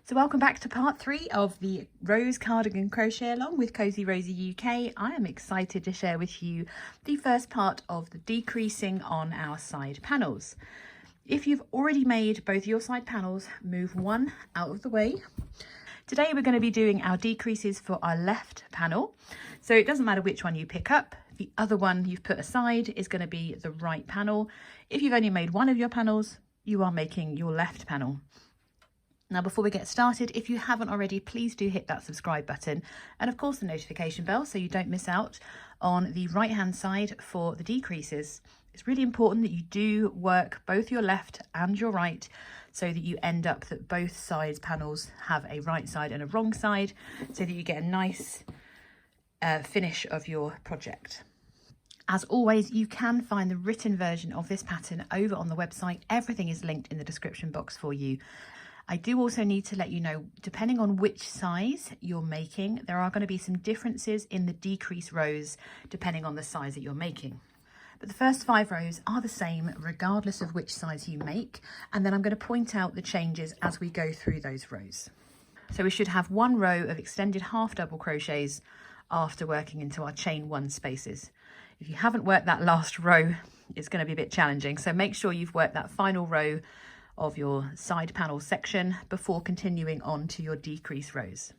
So welcome back to part 3 of the Rose Cardigan Crochet Along with Cozy Rosie UK. I am excited to share with you the first part of the decreasing on our side panels. If you've already made both your side panels, move one out of the way. Today we're going to be doing our decreases for our left panel. So it doesn't matter which one you pick up, the other one you've put aside is going to be the right panel. If you've only made one of your panels, you are making your left panel. Now, before we get started, if you haven't already, please do hit that subscribe button and of course the notification bell so you don't miss out on the right hand side for the decreases. It's really important that you do work both your left and your right so that you end up that both sides panels have a right side and a wrong side so that you get a nice finish of your project. As always, you can find the written version of this pattern over on the website. Everything is linked in the description box for you. I do also need to let you know, depending on which size you're making, there are going to be some differences in the decrease rows depending on the size that you're making. But the first 5 rows are the same regardless of which size you make, and then I'm going to point out the changes as we go through those rows. So we should have 1 row of extended half double crochets after working into our chain 1 spaces. If you haven't worked that last row, it's going to be a bit challenging, so make sure you've worked that final row of your side panel section before continuing on to your decrease rows.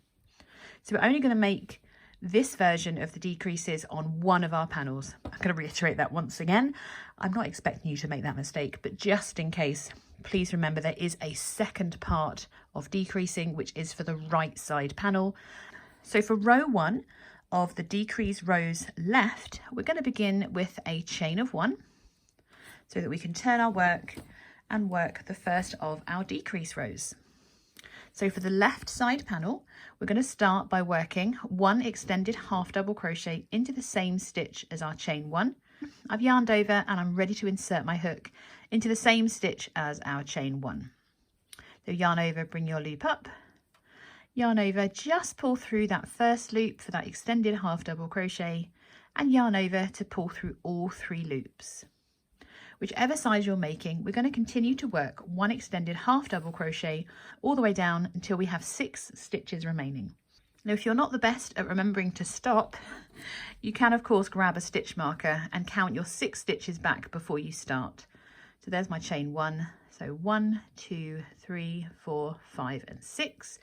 So we're only going to make this version of the decreases on one of our panels. I'm going to reiterate that once again. I'm not expecting you to make that mistake, but just in case, please remember there is a second part of decreasing, which is for the right side panel. So for row 1 of the decrease rows left, we're going to begin with a chain of 1 so that we can turn our work and work the first of our decrease rows. So for the left side panel, we're going to start by working 1 extended half double crochet into the same stitch as our chain 1. I've yarned over and I'm ready to insert my hook into the same stitch as our chain 1. So yarn over, bring your loop up, yarn over, just pull through that first loop for that extended half double crochet and yarn over to pull through all 3 loops. Whichever size you're making, we're going to continue to work 1 extended half double crochet all the way down until we have 6 stitches remaining. Now, if you're not the best at remembering to stop, you can of course grab a stitch marker and count your 6 stitches back before you start. So there's my chain 1. So 1, 2, 3, 4, 5 and 6.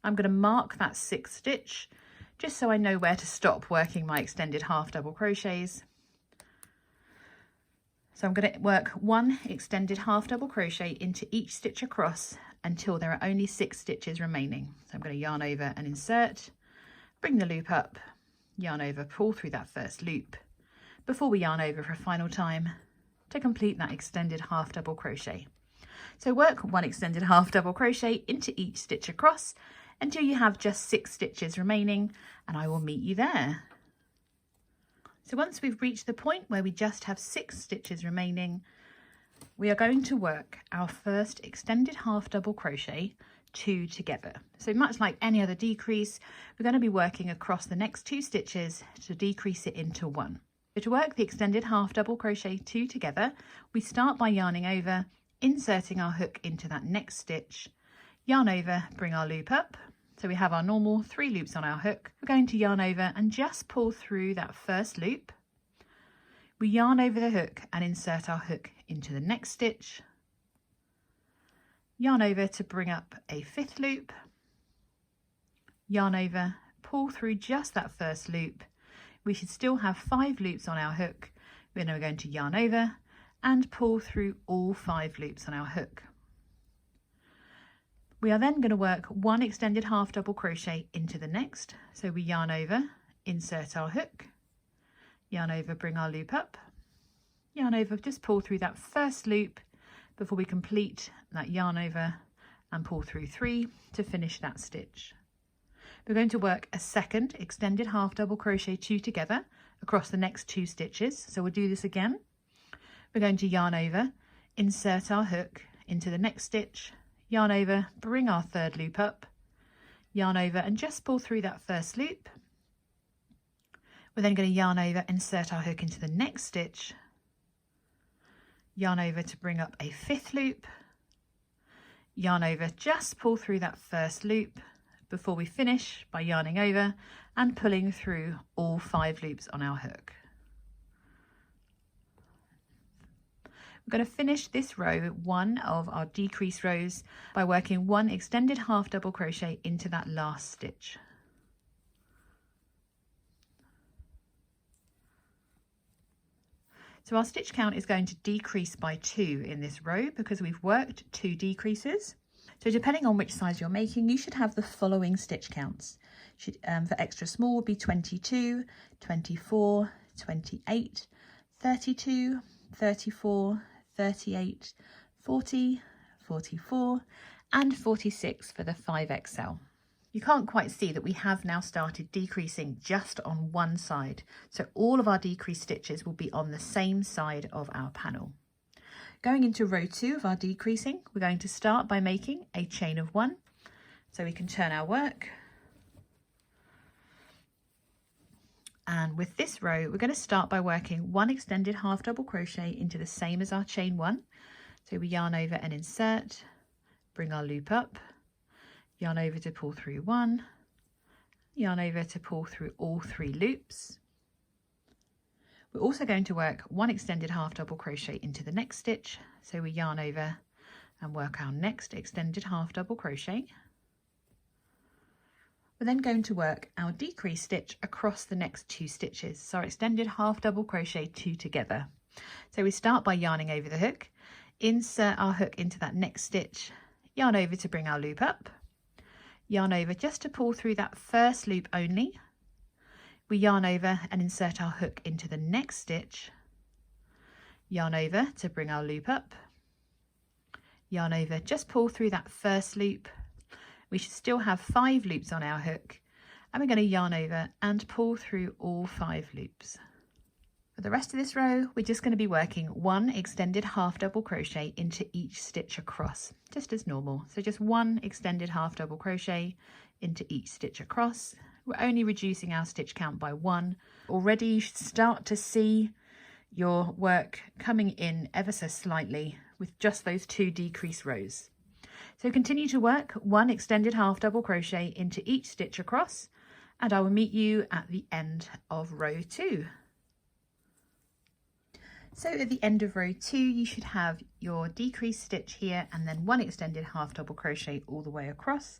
I'm going to mark that 6th stitch just so I know where to stop working my extended half double crochets. So I'm going to work 1 extended half double crochet into each stitch across until there are only 6 stitches remaining. So I'm going to yarn over and insert, bring the loop up, yarn over, pull through that first loop before we yarn over for a final time to complete that extended half double crochet. So work 1 extended half double crochet into each stitch across until you have just 6 stitches remaining, and I will meet you there. So once we've reached the point where we just have 6 stitches remaining, we are going to work our first extended half double crochet 2 together. So much like any other decrease, we're going to be working across the next 2 stitches to decrease it into 1. So to work the extended half double crochet 2 together, we start by yarning over, inserting our hook into that next stitch, yarn over, bring our loop up. So we have our normal 3 loops on our hook. We're going to yarn over and just pull through that first loop. We yarn over the hook and insert our hook into the next stitch. Yarn over to bring up a 5th loop. Yarn over, pull through just that first loop. We should still have 5 loops on our hook. Then we're going to yarn over and pull through all 5 loops on our hook. We are then going to work 1 extended half double crochet into the next. So we yarn over, insert our hook, yarn over, bring our loop up, yarn over, just pull through that first loop before we complete that yarn over and pull through 3 to finish that stitch. We're going to work a second extended half double crochet 2 together across the next 2 stitches. So we'll do this again. We're going to yarn over, insert our hook into the next stitch, yarn over, bring our 3rd loop up, yarn over and just pull through that first loop. We're then going to yarn over, insert our hook into the next stitch, yarn over to bring up a 5th loop, yarn over, just pull through that first loop before we finish by yarning over and pulling through all 5 loops on our hook. We're going to finish this row, one of our decrease rows, by working 1 extended half double crochet into that last stitch. So our stitch count is going to decrease by 2 in this row because we've worked 2 decreases. So depending on which size you're making, you should have the following stitch counts. For extra small would be 22, 24, 28, 32, 34, 38, 40, 44 and 46 for the 5XL. You can't quite see that we have now started decreasing just on one side. So all of our decreased stitches will be on the same side of our panel. Going into row 2 of our decreasing, we're going to start by making a chain of 1. So we can turn our work. And with this row, we're going to start by working 1 extended half double crochet into the same as our chain 1. So we yarn over and insert, bring our loop up, yarn over to pull through 1, yarn over to pull through all 3 loops. We're also going to work 1 extended half double crochet into the next stitch. So we yarn over and work our next extended half double crochet. We're then going to work our decrease stitch across the next 2 stitches. So our extended half double crochet 2 together. So we start by yarning over the hook, insert our hook into that next stitch, yarn over to bring our loop up, yarn over just to pull through that first loop only. We yarn over and insert our hook into the next stitch, yarn over to bring our loop up, yarn over, just pull through that first loop. We should still have 5 loops on our hook, and we're going to yarn over and pull through all 5 loops. For the rest of this row, we're just going to be working 1 extended half double crochet into each stitch across, just as normal. So just 1 extended half double crochet into each stitch across. We're only reducing our stitch count by 1. Already you should start to see your work coming in ever so slightly with just those 2 decrease rows. So continue to work 1 extended half double crochet into each stitch across, and I will meet you at the end of row 2. So at the end of row 2, you should have your decrease stitch here and then 1 extended half double crochet all the way across,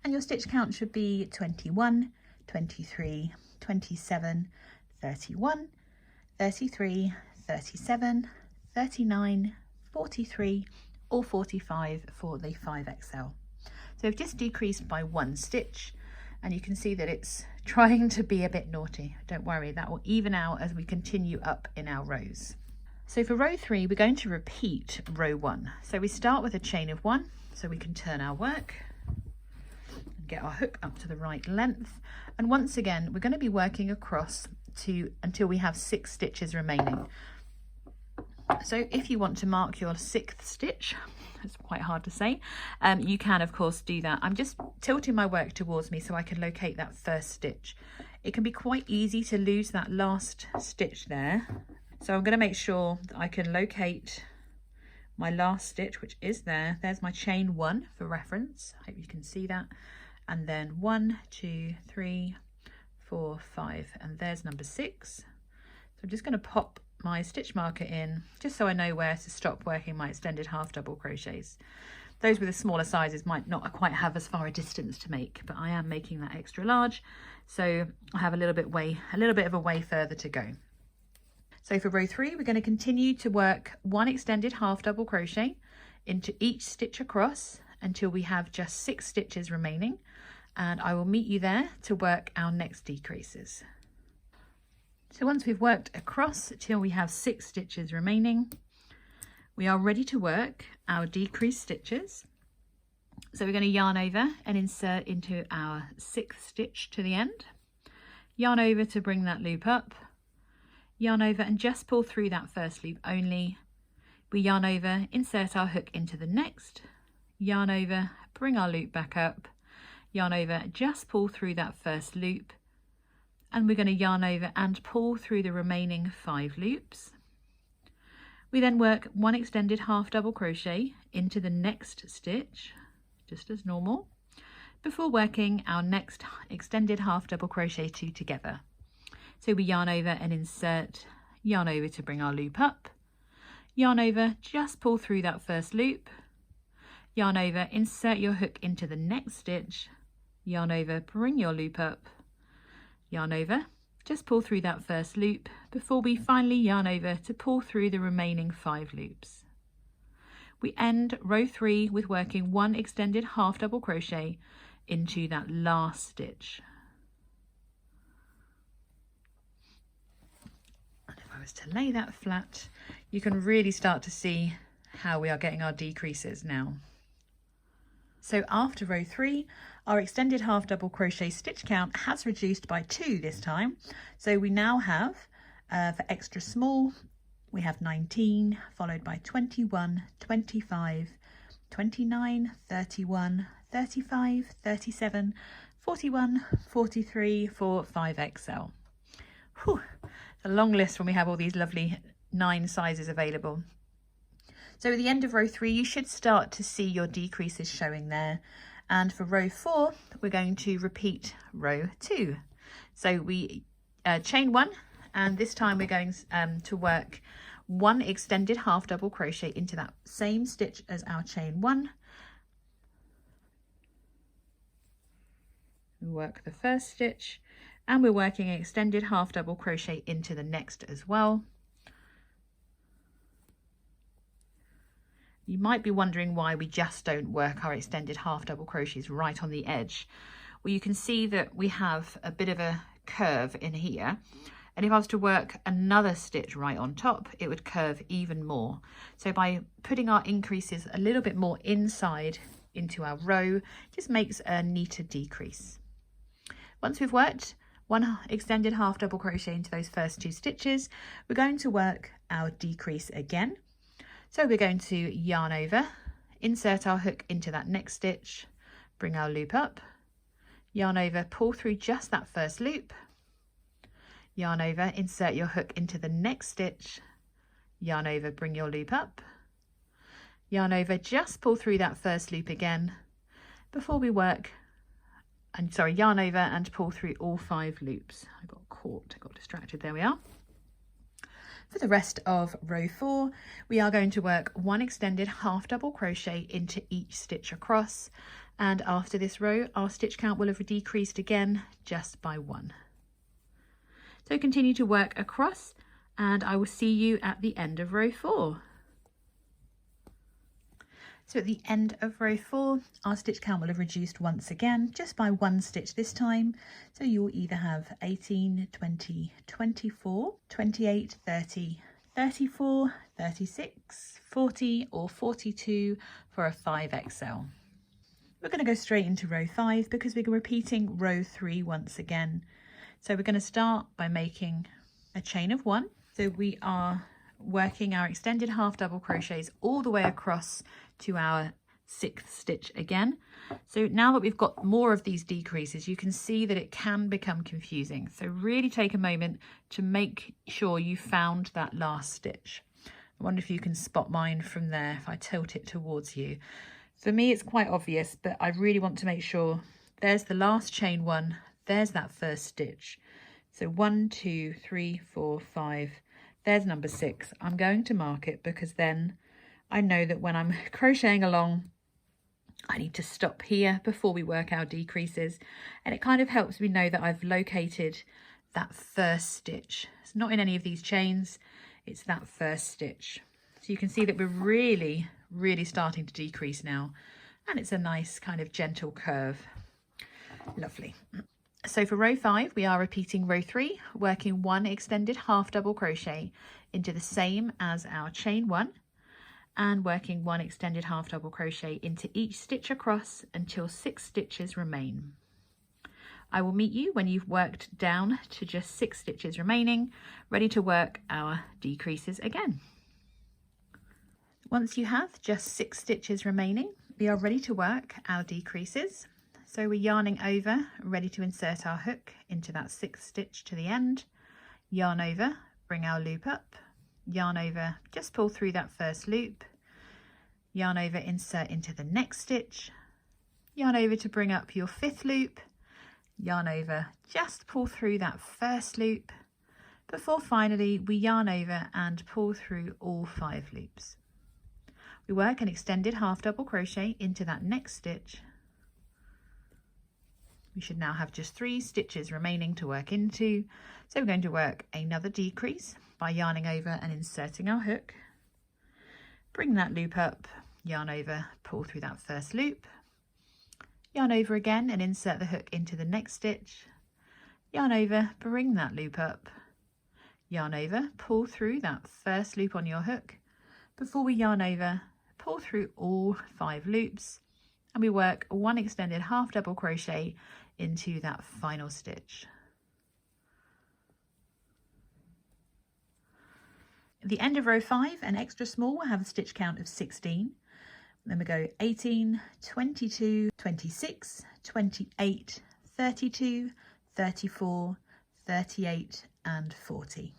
and your stitch count should be 21, 23, 27, 31, 33, 37, 39, 43 or 45 for the 5XL. So we've just decreased by 1 stitch, and you can see that it's trying to be a bit naughty. Don't worry, that will even out as we continue up in our rows. So for row 3, we're going to repeat row 1. So we start with a chain of 1, so we can turn our work and get our hook up to the right length. And once again, we're going to be working across until we have 6 stitches remaining. So if you want to mark your 6th stitch, it's quite hard to say, you can of course do that. I'm just tilting my work towards me so I can locate that first stitch. It can be quite easy to lose that last stitch there. So I'm going to make sure that I can locate my last stitch, which is there. There's my chain 1 for reference. I hope you can see that. And then 1, 2, 3, 4, 5, and there's number 6. So I'm just going to pop my stitch marker in just so I know where to stop working my extended half double crochets. Those with the smaller sizes might not quite have as far a distance to make, but I am making that extra large, so I have a little bit of a way further to go. So for row 3, we're going to continue to work 1 extended half double crochet into each stitch across until we have just 6 stitches remaining, and I will meet you there to work our next decreases. So once we've worked across till we have 6 stitches remaining, we are ready to work our decreased stitches. So we're going to yarn over and insert into our 6th stitch to the end, yarn over to bring that loop up, yarn over and just pull through that first loop only. We yarn over, insert our hook into the next, yarn over, bring our loop back up, yarn over, just pull through that first loop, and we're going to yarn over and pull through the remaining 5 loops. We then work 1 extended half double crochet into the next stitch. just as normal, before working our next extended half double crochet 2 together. So we yarn over and insert, yarn over to bring our loop up, yarn over, just pull through that first loop, yarn over, insert your hook into the next stitch, yarn over, bring your loop up, yarn over, just pull through that first loop before we finally yarn over to pull through the remaining 5 loops. We end row 3 with working 1 extended half double crochet into that last stitch. And if I was to lay that flat, you can really start to see how we are getting our decreases now. So after row 3, our extended half double crochet stitch count has reduced by 2 this time. So we now have, for extra small, we have 19, followed by 21, 25, 29, 31, 35, 37, 41, 43 for 5XL. Whew, it's a long list when we have all these lovely 9 sizes available. So at the end of row 3, you should start to see your decreases showing there. And for row 4, we're going to repeat row 2. So we chain 1, and this time we're going to work 1 extended half double crochet into that same stitch as our chain 1. We work the first stitch, and we're working an extended half double crochet into the next as well. You might be wondering why we just don't work our extended half double crochets right on the edge. Well, you can see that we have a bit of a curve in here, and if I was to work another stitch right on top, it would curve even more. So by putting our increases a little bit more inside into our row, it just makes a neater decrease. Once we've worked 1 extended half double crochet into those first 2 stitches, we're going to work our decrease again. So we're going to yarn over, insert our hook into that next stitch, bring our loop up, yarn over, pull through just that first loop, yarn over, insert your hook into the next stitch, yarn over, bring your loop up, yarn over, just pull through that first loop again before we work, and sorry, yarn over and pull through all 5 loops. I got distracted, there we are. For the rest of row 4, we are going to work 1 extended half double crochet into each stitch across, and after this row our stitch count will have decreased again just by 1. So continue to work across, and I will see you at the end of row 4. So at the end of row 4, our stitch count will have reduced once again, just by 1 stitch this time. So you'll either have 18, 20, 24, 28, 30, 34, 36, 40 or 42 for a 5XL. We're going to go straight into row 5 because we're repeating row 3 once again. So we're going to start by making a chain of 1. So we are working our extended half double crochets all the way across to our 6th stitch again. So now that we've got more of these decreases, you can see that it can become confusing. So really take a moment to make sure you found that last stitch. I wonder if you can spot mine from there if I tilt it towards you. For me it's quite obvious, but I really want to make sure there's the last chain 1, there's that first stitch. So 1, 2, 3, 4, 5, there's number 6. I'm going to mark it because then I know that when I'm crocheting along, I need to stop here before we work our decreases, and it kind of helps me know that I've located that first stitch. It's not in any of these chains, it's that first stitch. So you can see that we're really starting to decrease now, and it's a nice kind of gentle curve. Lovely. So for row 5, we are repeating row 3, working 1 extended half double crochet into the same as our chain 1, and working 1 extended half double crochet into each stitch across until 6 stitches remain. I will meet you when you've worked down to just 6 stitches remaining, ready to work our decreases again. Once you have just 6 stitches remaining, we are ready to work our decreases. So we're yarning over, ready to insert our hook into that 6th stitch to the end, yarn over, bring our loop up, yarn over, just pull through that first loop, yarn over, insert into the next stitch, yarn over to bring up your 5th loop, yarn over, just pull through that 1st loop, before finally we yarn over and pull through all 5 loops. We work an extended half double crochet into that next stitch. We should now have just 3 stitches remaining to work into, so we're going to work another decrease by yarning over and inserting our hook. Bring that loop up, yarn over, pull through that 1st loop, yarn over again and insert the hook into the next stitch, yarn over, bring that loop up, yarn over, pull through that 1st loop on your hook. Before we yarn over, pull through all 5 loops, and we work 1 extended half double crochet into that final stitch. At the end of row 5, an extra small will have a stitch count of 16. Then we go 18, 22, 26, 28, 32, 34, 38 and 40.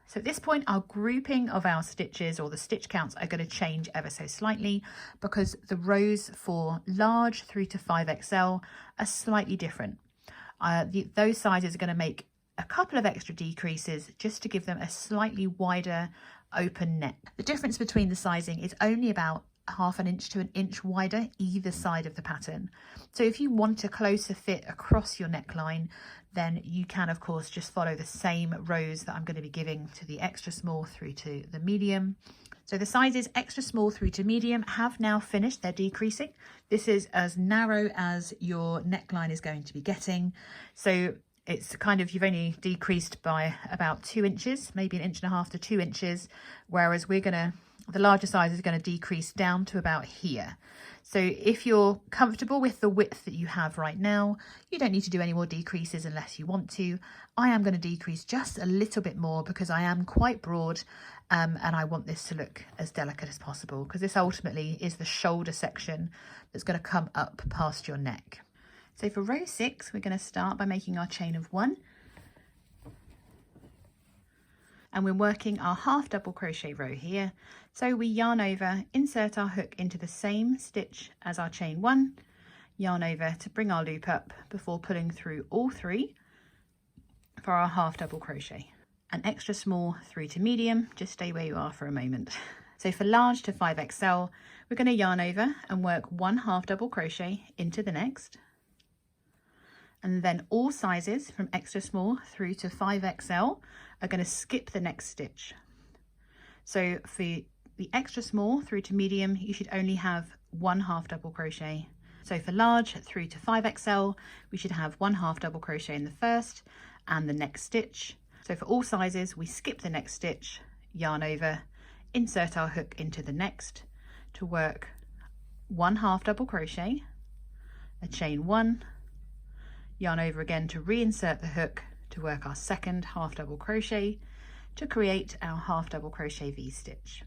So at this point, our grouping of our stitches, or the stitch counts, are going to change ever so slightly because the rows for large through to 5XL are slightly different. Those sizes are going to make a couple of extra decreases just to give them a slightly wider open neck. The difference between the sizing is only about ½ inch to 1 inch wider either side of the pattern. So if you want a closer fit across your neckline, then you can of course just follow the same rows that I'm going to be giving to the extra small through to the medium. So the sizes extra small through to medium have now finished their decreasing. This is as narrow as your neckline is going to be getting. So it's kind of, you've only decreased by about 2 inches, maybe 1.5 inches to 2 inches, whereas the larger size is going to decrease down to about here. So if you're comfortable with the width that you have right now, you don't need to do any more decreases unless you want to. I am going to decrease just a little bit more because I am quite broad and I want this to look as delicate as possible, because this ultimately is the shoulder section that's going to come up past your neck. So for row 6, we're going to start by making our chain of 1. And we're working our half double crochet row here. So we yarn over, insert our hook into the same stitch as our chain 1, yarn over to bring our loop up before pulling through all 3 for our half double crochet. An extra small through to medium, just stay where you are for a moment. So for large to 5XL, we're going to yarn over and work 1 half double crochet into the next. And then all sizes from extra small through to 5XL are going to skip the next stitch. So for the extra small through to medium, you should only have 1 half double crochet. So for large through to 5XL, we should have 1 half double crochet in the first and the next stitch. So for all sizes, we skip the next stitch, yarn over, insert our hook into the next to work 1 half double crochet, a chain 1, yarn over again to reinsert the hook to work our second half double crochet to create our half double crochet V-stitch.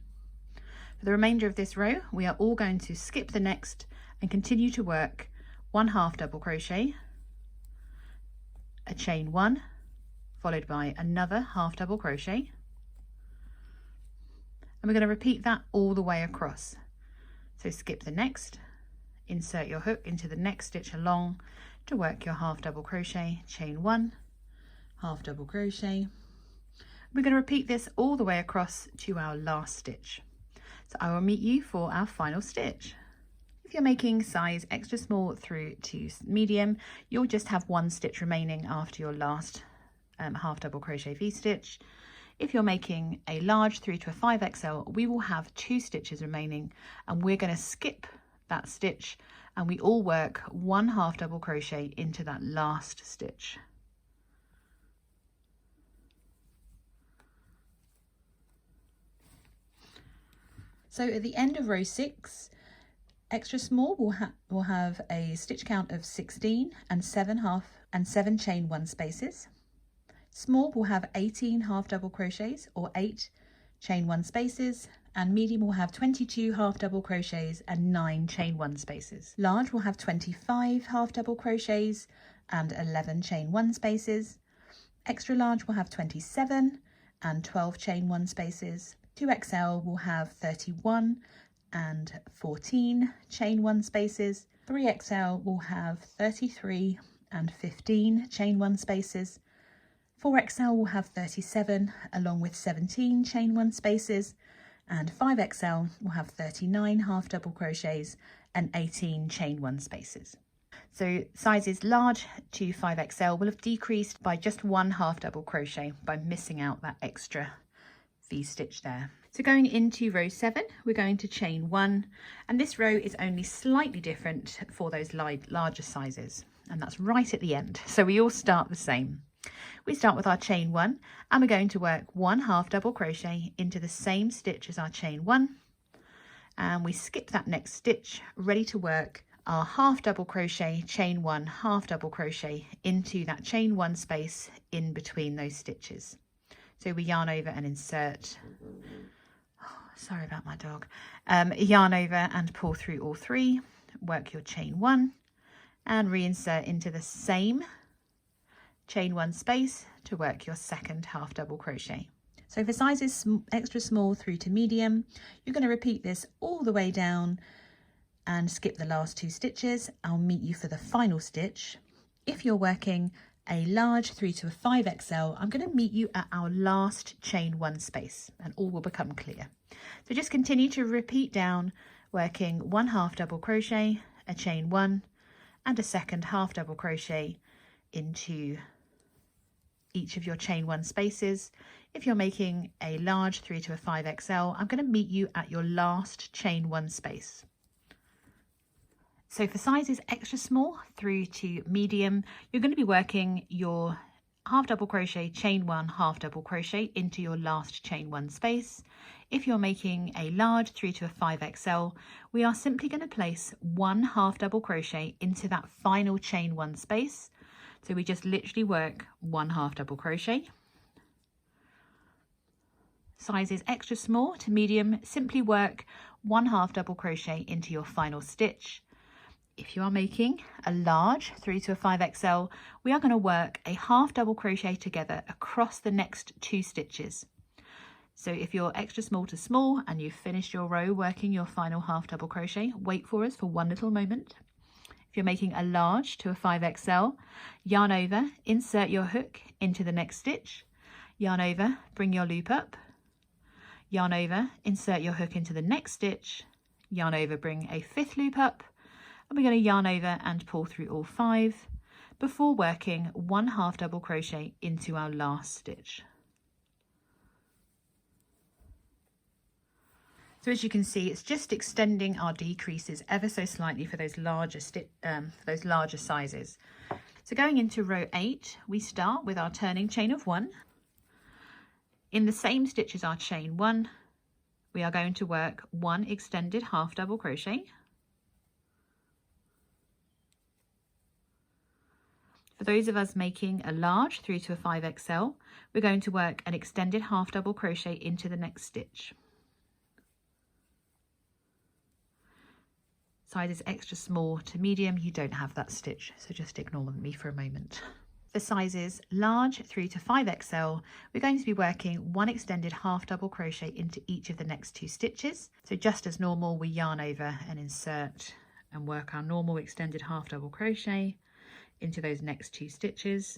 For the remainder of this row, we are all going to skip the next and continue to work 1 half double crochet, a chain 1, followed by another half double crochet, and we're going to repeat that all the way across. So skip the next, insert your hook into the next stitch along to work your half double crochet, chain 1, half double crochet. We're going to repeat this all the way across to our last stitch. So I will meet you for our final stitch. If you're making size extra small through to medium, you'll just have 1 stitch remaining after your last half double crochet V-stitch. If you're making a large through to a 5XL, we will have 2 stitches remaining, and we're going to skip that stitch and we all work 1 half double crochet into that last stitch. So at the end of row 6, extra small will have a stitch count of 16 and 7 chain 1 spaces. Small will have 18 half double crochets or 8 chain 1 spaces, and medium will have 22 half double crochets and 9 chain 1 spaces. Large will have 25 half double crochets and 11 chain 1 spaces. Extra large will have 27 and 12 chain 1 spaces. 2XL will have 31 and 14 chain 1 spaces. 3XL will have 33 and 15 chain 1 spaces. 4XL will have 37 along with 17 chain 1 spaces, and 5XL will have 39 half double crochets and 18 chain 1 spaces. So sizes large to 5XL will have decreased by just 1 half double crochet by missing out that extra V-stitch there. So going into row 7, we're going to chain 1, and this row is only slightly different for those larger sizes, and that's right at the end. So we all start the same. We start with our chain 1, and we're going to work 1 half double crochet into the same stitch as our chain 1, and we skip that next stitch, ready to work our half double crochet, chain 1, half double crochet into that chain 1 space in between those stitches. So we yarn over and insert, sorry about my dog, yarn over and pull through all 3, work your chain 1 and reinsert into the same chain 1 space to work your second half double crochet. So for sizes extra small through to medium, you're going to repeat this all the way down and skip the last 2 stitches. I'll meet you for the final stitch. If you're working a large through to a 5XL, I'm going to meet you at our last chain 1 space, and all will become clear. So just continue to repeat down, working 1 half double crochet, a chain 1 and a second half double crochet into each of your chain 1 spaces. If you're making a large through to a 5XL, I'm going to meet you at your last chain 1 space. So for sizes extra small through to medium, you're going to be working your half double crochet, chain 1, half double crochet into your last chain 1 space. If you're making a large through to a 5XL, we are simply going to place 1 half double crochet into that final chain 1 space. So we just literally work 1 half double crochet. Sizes extra small to medium, simply work 1 half double crochet into your final stitch. If you are making a large through to a 5XL, we are going to work a half double crochet together across the next 2 stitches. So if you're extra small to small and you've finished your row working your final half double crochet, wait for us for one little moment. If you're making a large to a 5XL, yarn over, insert your hook into the next stitch, yarn over, bring your loop up, yarn over, insert your hook into the next stitch, yarn over, bring a 5th loop up, and we're going to yarn over and pull through all 5 before working 1 half double crochet into our last stitch. So as you can see, it's just extending our decreases ever so slightly for those larger sizes. So going into row 8, we start with our turning chain of 1. In the same stitch as our chain 1, we are going to work 1 extended half double crochet. For those of us making a large through to a 5XL, we're going to work an extended half double crochet into the next stitch. Sizes extra small to medium, you don't have that stitch, so just ignore me for a moment. For sizes large through to 5XL, we're going to be working 1 extended half double crochet into each of the next 2 stitches. So just as normal, we yarn over and insert and work our normal extended half double crochet into those next 2 stitches.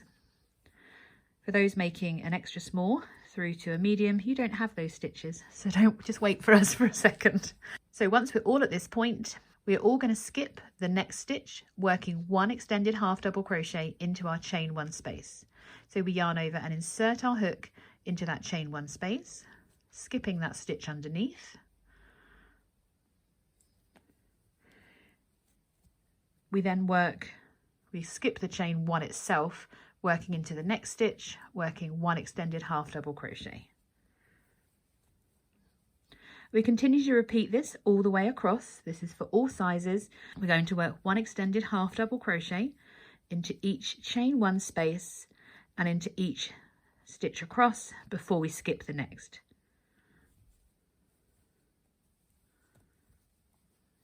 For those making an extra small through to a medium, you don't have those stitches, so don't just wait for us for a second. So once we're all at this point, we're all going to skip the next stitch, working 1 extended half double crochet into our chain 1 space. So we yarn over and insert our hook into that chain 1 space, skipping that stitch underneath. We then skip the chain 1 itself, working into the next stitch, working 1 extended half double crochet. We continue to repeat this all the way across. This is for all sizes. We're going to work 1 extended half double crochet into each chain 1 space and into each stitch across before we skip the next.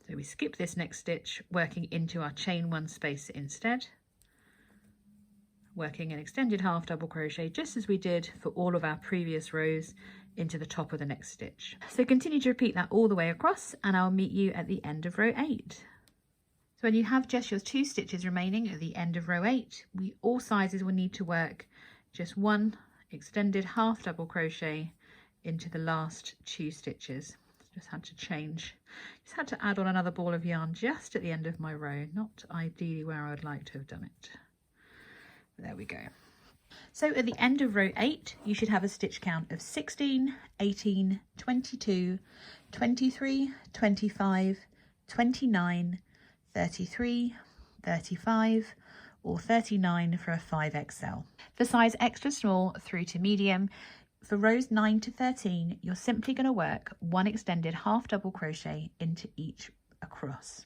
So we skip this next stitch, working into our chain 1 space instead, working an extended half double crochet just as we did for all of our previous rows into the top of the next stitch. So continue to repeat that all the way across, and I'll meet you at the end of row 8. So when you have just your 2 stitches remaining at the end of row 8, all sizes will need to work just 1 extended half double crochet into the last 2 stitches. Just had to change, just had to add on another ball of yarn just at the end of my row, not ideally where I would like to have done it. There we go. So at the end of row 8, you should have a stitch count of 16, 18, 22, 23, 25, 29, 33, 35 or 39 for a 5XL. For size extra small through to medium, for rows 9 to 13, you're simply going to work 1 extended half double crochet into each across.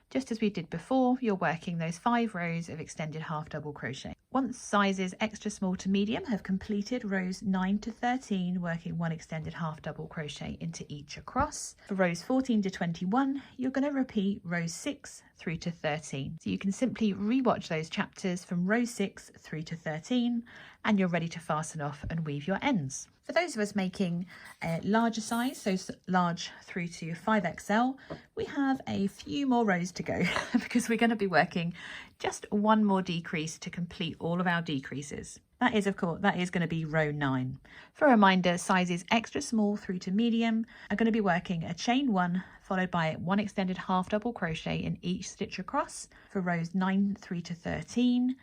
Just as we did before, you're working those 5 rows of extended half double crochet. Once sizes extra small to medium have completed rows 9 to 13, working 1 extended half double crochet into each across. For rows 14 to 21, you're going to repeat rows 6 through to 13. So you can simply rewatch those chapters from row 6 through to 13, and you're ready to fasten off and weave your ends. For those of us making a larger size, so large through to 5XL, we have a few more rows to go because we're going to be working just 1 more decrease to complete all of our decreases. That is, of course, that is going to be row 9. For a reminder, sizes extra small through to medium are going to be working a chain 1 followed by 1 extended half double crochet in each stitch across for rows 9 through to 13.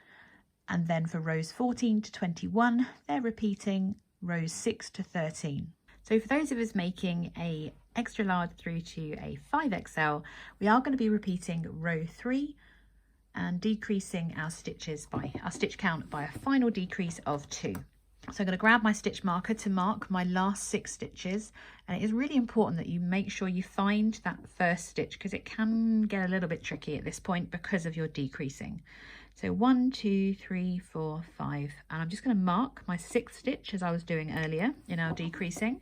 And then for rows 14 to 21, they're repeating rows 6 to 13. So for those of us making a extra large through to a 5XL, we are going to be repeating row 3 and decreasing our stitches by our stitch count by a final decrease of 2. So I'm going to grab my stitch marker to mark my last 6 stitches, and it is really important that you make sure you find that first stitch because it can get a little bit tricky at this point because of your decreasing. So 1, 2, 3, 4, 5, and I'm just going to mark my 6th stitch as I was doing earlier in our decreasing,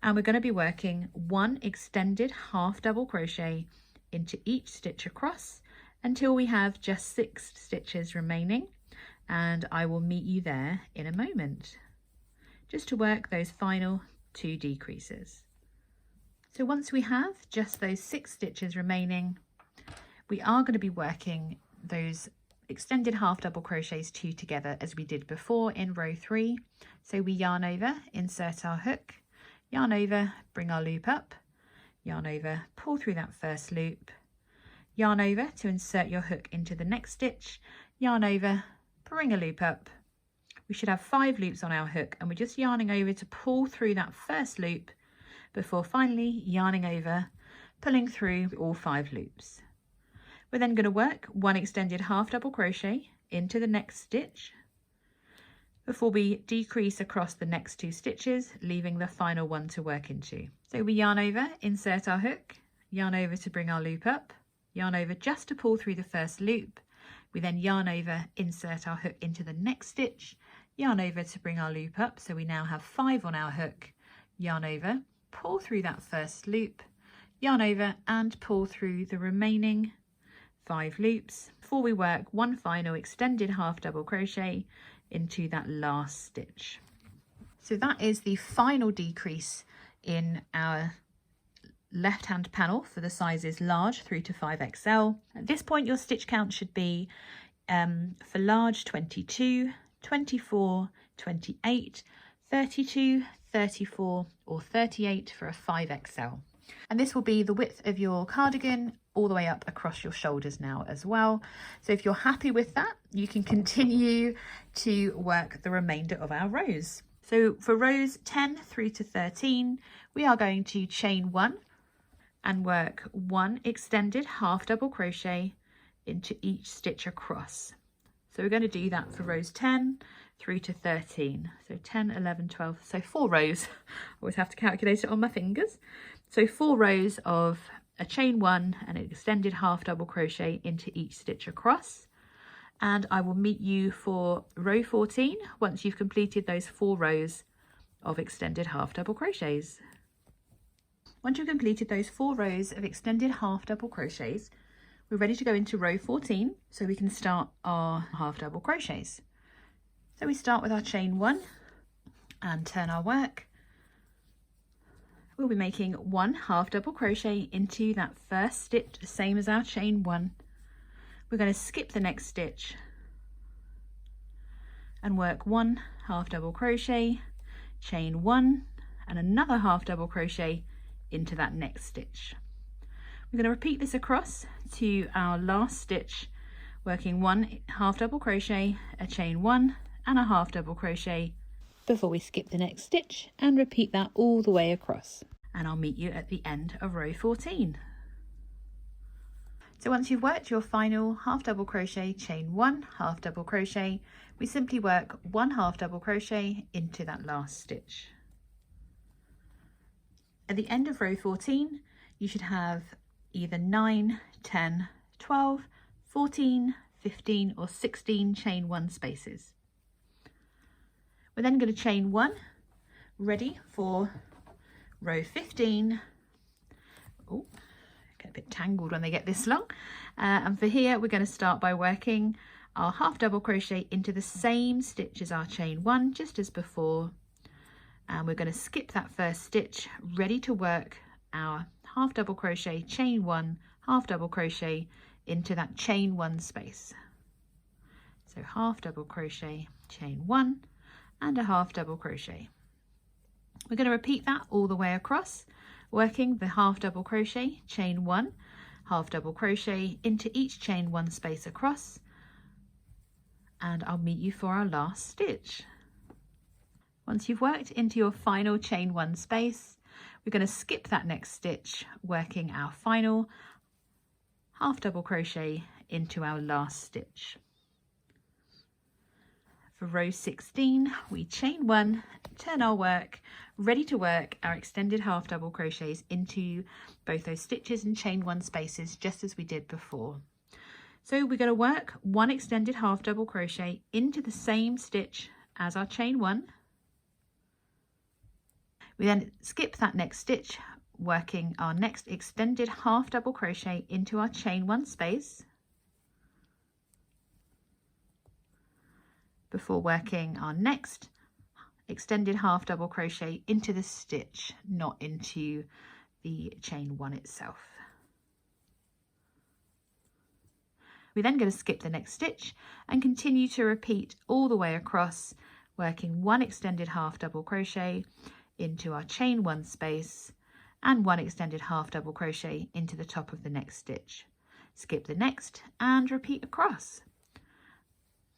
and we're going to be working 1 extended half double crochet into each stitch across until we have just 6 stitches remaining, and I will meet you there in a moment just to work those final 2 decreases. So once we have just those 6 stitches remaining, we are going to be working those extended half double crochets 2 together as we did before in row 3. So we yarn over, insert our hook, yarn over, bring our loop up, yarn over, pull through that first loop, yarn over to insert your hook into the next stitch, yarn over, bring a loop up. We should have 5 loops on our hook, and we're just yarning over to pull through that first loop before finally yarning over, pulling through all 5 loops. We're then going to work 1 extended half double crochet into the next stitch before we decrease across the next 2 stitches, leaving the final one to work into. So we yarn over, insert our hook, yarn over to bring our loop up, yarn over just to pull through the first loop. We then yarn over, insert our hook into the next stitch, yarn over to bring our loop up. So we now have 5 on our hook, yarn over, pull through that first loop, yarn over and pull through the remaining 5 loops before we work 1 final extended half double crochet into that last stitch. So that is the final decrease in our left hand panel for the sizes large through to 5XL. At this point your stitch count should be for large 22, 24, 28, 32, 34 or 38 for a 5XL. And this will be the width of your cardigan all the way up across your shoulders now as well. So if you're happy with that, you can continue to work the remainder of our rows. So for rows 10 through to 13, we are going to chain 1 and work 1 extended half double crochet into each stitch across. So we're going to do that for rows 10 through to 13. So 10, 11, 12, so 4 rows. I always have to calculate it on my fingers. So 4 rows of a chain 1 and an extended half double crochet into each stitch across. And I will meet you for row 14 once you've completed those 4 rows of extended half double crochets. Once you've completed those 4 rows of extended half double crochets, we're ready to go into row 14 so we can start our half double crochets. So we start with our chain 1 and turn our work we'll be making 1 half double crochet into that first stitch, the same as our chain 1. We're going to skip the next stitch and work 1 half double crochet, chain 1 and another half double crochet into that next stitch. We're going to repeat this across to our last stitch, working 1 half double crochet, a chain 1 and a half double crochet before we skip the next stitch, and repeat that all the way across. And I'll meet you at the end of row 14. So once you've worked your final half double crochet, chain 1, half double crochet, we simply work 1 half double crochet into that last stitch. At the end of row 14, you should have either 9, 10, 12, 14, 15 or 16 chain 1 spaces. We're then going to chain 1, ready for row 15. Oh, get a bit tangled when they get this long. And for here, we're going to start by working our half double crochet into the same stitch as our chain 1, just as before. And we're going to skip that first stitch, ready to work our half double crochet, chain 1, half double crochet into that chain 1 space. So half double crochet, chain 1 and a half double crochet. We're going to repeat that all the way across, working the half double crochet, chain 1, half double crochet into each chain 1 space across, and I'll meet you for our last stitch. Once you've worked into your final chain 1 space, we're going to skip that next stitch, working our final half double crochet into our last stitch. For row 16, we chain 1, turn our work, ready to work our extended half double crochets into both those stitches and chain 1 spaces, just as we did before. So we're going to work 1 extended half double crochet into the same stitch as our chain 1. We then skip that next stitch, working our next extended half double crochet into our chain 1 space before working our next extended half double crochet into the stitch, not into the chain 1 itself. We're then going to skip the next stitch and continue to repeat all the way across, working 1 extended half double crochet into our chain 1 space and 1 extended half double crochet into the top of the next stitch. Skip the next and repeat across.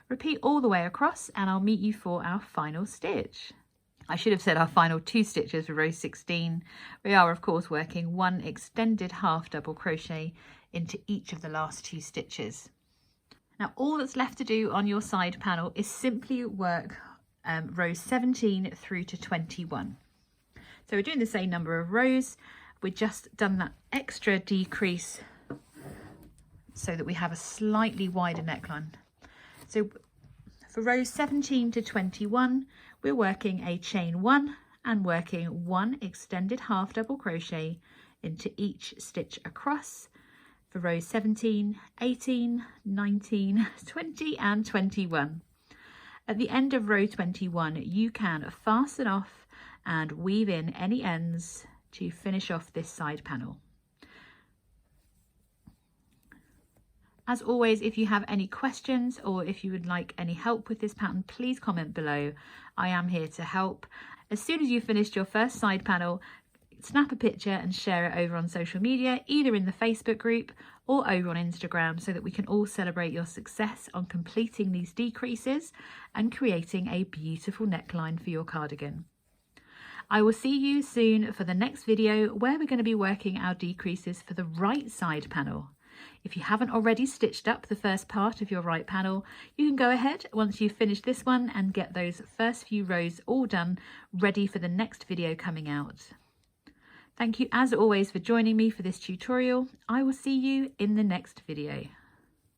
Repeat all the way across and I'll meet you for our final stitch. I should have said our final 2 stitches for row 16. We are of course working 1 extended half double crochet into each of the last 2 stitches. Now all that's left to do on your side panel is simply work rows 17 through to 21. So we're doing the same number of rows, we've just done that extra decrease so that we have a slightly wider neckline. So for rows 17 to 21, we're working a chain 1 and working 1 extended half double crochet into each stitch across for rows 17, 18, 19, 20 and 21. At the end of row 21, you can fasten off and weave in any ends to finish off this side panel. As always, if you have any questions or if you would like any help with this pattern, please comment below. I am here to help. As soon as you've finished your first side panel, snap a picture and share it over on social media, either in the Facebook group or over on Instagram, so that we can all celebrate your success on completing these decreases and creating a beautiful neckline for your cardigan. I will see you soon for the next video where we're going to be working our decreases for the right side panel. If you haven't already stitched up the first part of your right panel, you can go ahead once you've finished this one and get those first few rows all done, ready for the next video coming out. Thank you as always for joining me for this tutorial. I will see you in the next video.